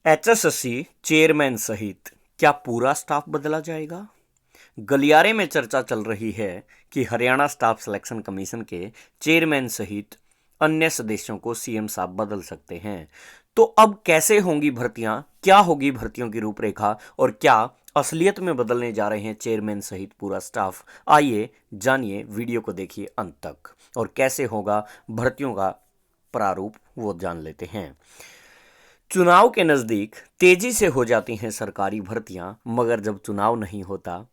HSSC chairman सहित क्या पूरा स्टाफ बदला जाएगा? गलियारे में चर्चा चल रही है कि हरियाणा स्टाफ सिलेक्शन कमीशन के चेयरमैन सहित अन्य सदस्यों को सीएम साहब बदल सकते हैं। तो अब कैसे होंगी भर्तियां, क्या होगी भर्तियों की रूपरेखा और क्या असलियत में बदलने जा रहे हैं चेयरमैन सहित पूरा स्टाफ? आइए जानिए, वीडियो को देखिए अंत तक और कैसे होगा भर्तियों का प्रारूप वो जान लेते हैं। चुनाव के नजदीक तेजी से हो जाती हैं सरकारी भर्तियां, मगर जब चुनाव नहीं होता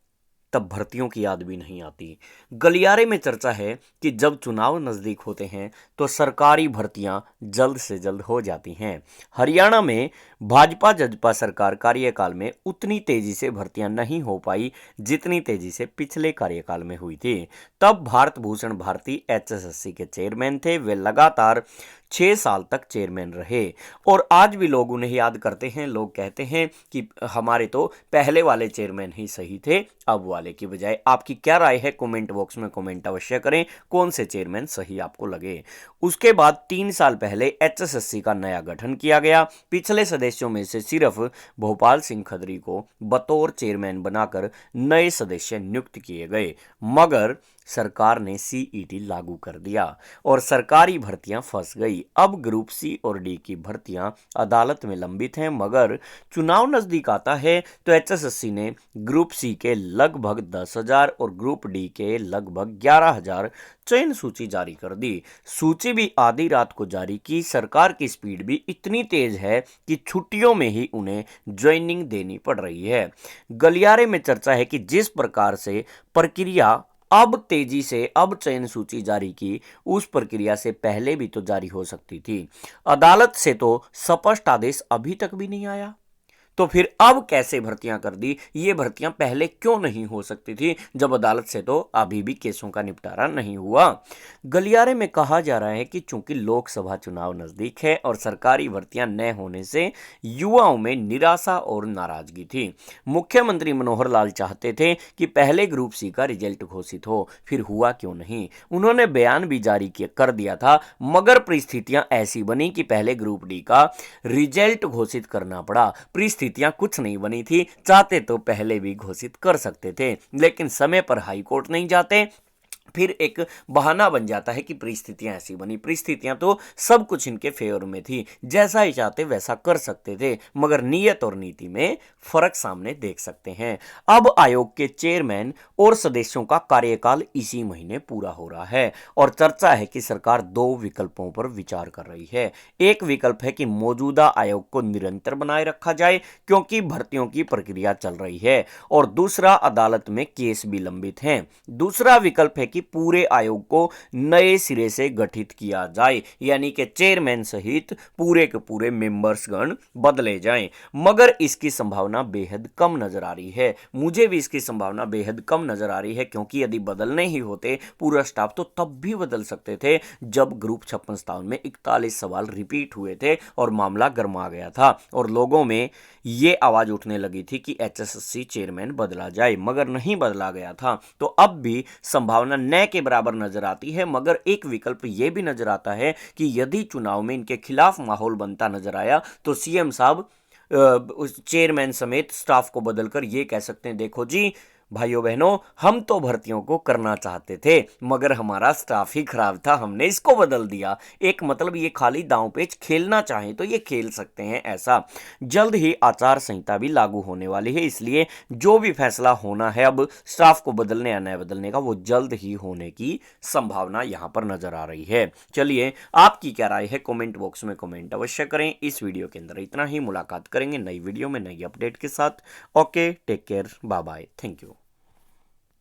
तब भर्तियों की याद भी नहीं आती। गलियारे में चर्चा है कि जब चुनाव नजदीक होते हैं तो सरकारी भर्तियां जल्द से जल्द हो जाती हैं। हरियाणा में भाजपा जजपा सरकार कार्यकाल में उतनी तेजी से भर्तियां नहीं हो पाई जितनी तेजी से पिछले कार्यकाल में हुई थी। तब भारत भूषण भारती एचएसएससी के चेयरमैन थे। वे लगातार 6 साल तक चेयरमैन रहे और आज भी लोग उन्हें याद करते हैं। लोग कहते हैं कि हमारे तो पहले वाले चेयरमैन ही सही थे, अब वाले की बजाय। आपकी क्या राय है? कमेंट बॉक्स में कमेंट अवश्य करें, कौन से चेयरमैन सही आपको लगे। उसके बाद 3 साल पहले एचएसएससी का नया गठन किया गया। पिछले सदस्यों में से सिर्फ भोपाल सिंह खदरी को बतौर चेयरमैन बनाकर नए सदस्य नियुक्त किए गए, मगर सरकार ने सीईटी लागू कर दिया और सरकारी भर्तियां फंस गई। अब ग्रुप सी और डी की भर्तियां अदालत में लंबित हैं, मगर चुनाव नजदीक आता है तो एचएसएससी ने ग्रुप सी के लगभग 10,000 और ग्रुप डी के लगभग 11,000 चयन सूची जारी कर दी। सूची भी आधी रात को जारी की। सरकार की स्पीड भी इतनी तेज है कि छुट्टियों में ही उन्हें ज्वाइनिंग देनी पड़ रही है। गलियारे में चर्चा है कि जिस प्रकार से प्रक्रिया अब तेजी से अब चयन सूची जारी की, उस प्रक्रिया से पहले भी तो जारी हो सकती थी। अदालत से तो स्पष्ट आदेश अभी तक भी नहीं आया, तो फिर अब कैसे भर्तियां कर दी? ये भर्तियां पहले क्यों नहीं हो सकती थी जब अदालत से तो अभी भी केसों का निपटारा नहीं हुआ? गलियारे में कहा जा रहा है कि चूंकि लोकसभा चुनाव नजदीक है और सरकारी भर्तियां न होने से युवाओं में निराशा और नाराजगी थी। मुख्यमंत्री मनोहर लाल चाहते थे कि पहले ग्रुप सी का रिजल्ट घोषित हो, फिर हुआ क्यों नहीं? उन्होंने बयान भी जारी कर दिया था, मगर परिस्थितियां ऐसी बनी कि पहले ग्रुप डी का रिजल्ट घोषित करना पड़ा। परिस्थितियां कुछ नहीं बनी थी, चाहते तो पहले भी घोषित कर सकते थे, लेकिन समय पर हाईकोर्ट नहीं जाते, फिर एक बहाना बन जाता है कि परिस्थितियां ऐसी बनी। परिस्थितियां तो सब कुछ इनके फेवर में थी, जैसा ही चाहते वैसा कर सकते थे, मगर नीयत और नीति में फर्क सामने देख सकते हैं। अब आयोग के चेयरमैन और सदस्यों का कार्यकाल इसी महीने पूरा हो रहा है और चर्चा है कि सरकार 2 विकल्पों पर विचार कर रही है। एक विकल्प है कि मौजूदा आयोग को निरंतर बनाए रखा जाए क्योंकि भर्तियों की प्रक्रिया चल रही है, और दूसरा, अदालत में केस भी लंबित हैं। दूसरा विकल्प है कि पूरे आयोग को नए सिरे से गठित किया जाए, यानी कि चेयरमैन सहित पूरे के पूरे मेंबर्स गण बदले जाएं, मगर इसकी संभावना बेहद कम नजर आ रही है। मुझे भी इसकी संभावना बेहद कम नजर आ रही है, क्योंकि यदि बदलने ही होते पूरा स्टाफ तो तब भी बदल सकते थे जब ग्रुप 56 में 41 सवाल रिपीट हुए थे और मामला गर्मा गया था और लोगों में यह आवाज उठने लगी थी कि एचएसएससी चेयरमैन बदला जाए, मगर नहीं बदला गया था। तो अब भी संभावना न के बराबर नजर आती है, मगर एक विकल्प यह भी नजर आता है कि यदि चुनाव में इनके खिलाफ माहौल बनता नजर आया तो सीएम साहब उस चेयरमैन समेत स्टाफ को बदलकर यह कह सकते हैं, देखो जी भाइयों बहनों, हम तो भर्तियों को करना चाहते थे, मगर हमारा स्टाफ ही खराब था, हमने इसको बदल दिया। एक मतलब ये खाली दांव पेच खेलना चाहें तो ये खेल सकते हैं। ऐसा जल्द ही आचार संहिता भी लागू होने वाली है, इसलिए जो भी फैसला होना है अब स्टाफ को बदलने या न बदलने का, वो जल्द ही होने की संभावना यहां पर नजर आ रही है। चलिए, आपकी क्या राय है? कमेंट बॉक्स में कमेंट अवश्य करें। इस वीडियो के अंदर इतना ही। मुलाकात करेंगे नई वीडियो में नई अपडेट के साथ। Okay, take care, bye bye, thank you.